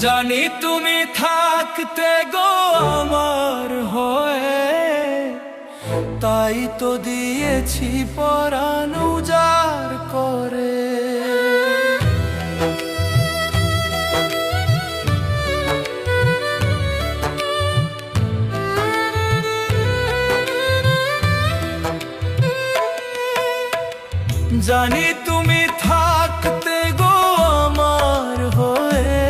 জানি তুমি থাকতে গো আমার হয়ে, তাই তো দিয়েছি পরাণ উজাড় করে। জানি তুমি থাকতে গো আমার হয়ে,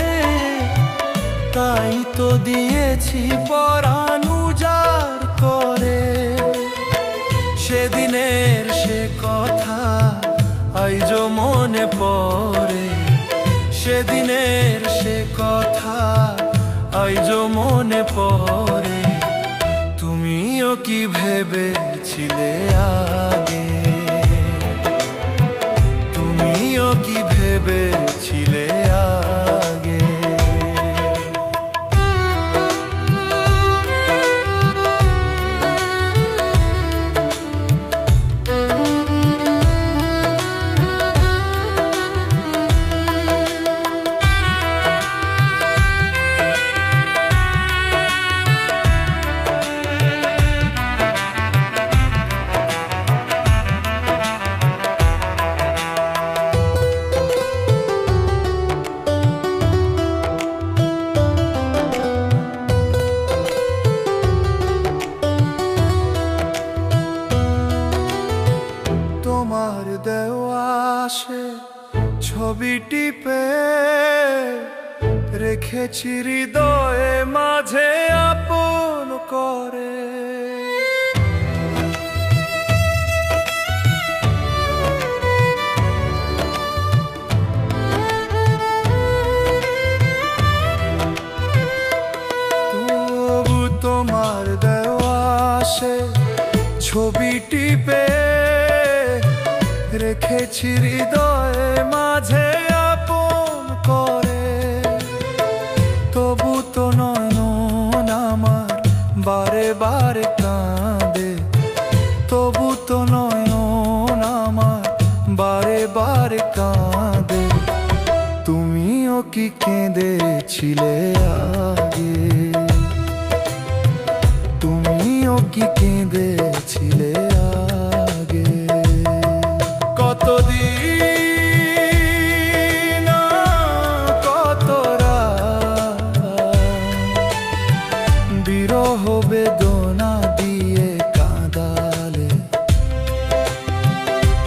তাই তো দিয়েছি পরাণ উজাড় করে। সেদিনের সে কথা আইজো মনে পড়ে, সেদিনের সে কথা আইজো মনে পড়ে। তুমিও কি ভেবেছিলে আগে, তুমিও কি ভেবেছিলে আগে। তোমার দেওয়া সে ছবি টিপে রেখেছি হৃদয়ে মাঝে আপন করে। তবু তোমার দেওয়া সে ছবি টিপে রেখেছি হৃদয়ে মাঝে আপন করে। তবু তো নয়ন আমার বারে বারে কাঁদে, তবু তো নয়ন আমার বারে বারে কাঁদে। তুমিও কি কেঁদেছিলে আগে, তুমিও কি কেঁদেছিলে আগে। কতদিন কত রাত বিরহ বেদনা দিয়ে কাঁদালে,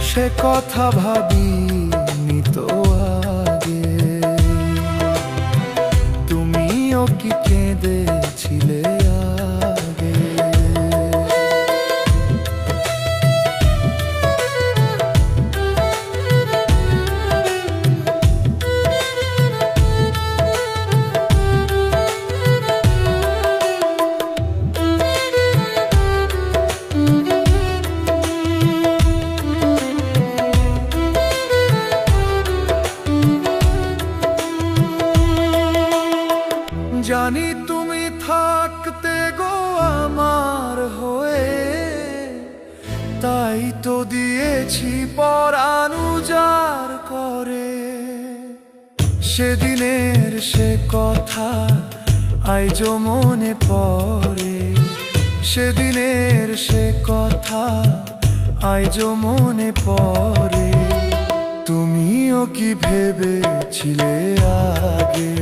সে কথা ভাবিনি তো আগে। তুমিও কি কেঁদেছিলে আগে। জানি তুমি থাকতে গো আমার হয়ে, তাই তো দিয়েছি পরাণ উজাড় করে। সেদিনের সে কথা আইজো মনে পড়ে, সেদিনের সে কথা আইজো মনে পড়ে। তুমিও কি ভেবেছিলে আগে,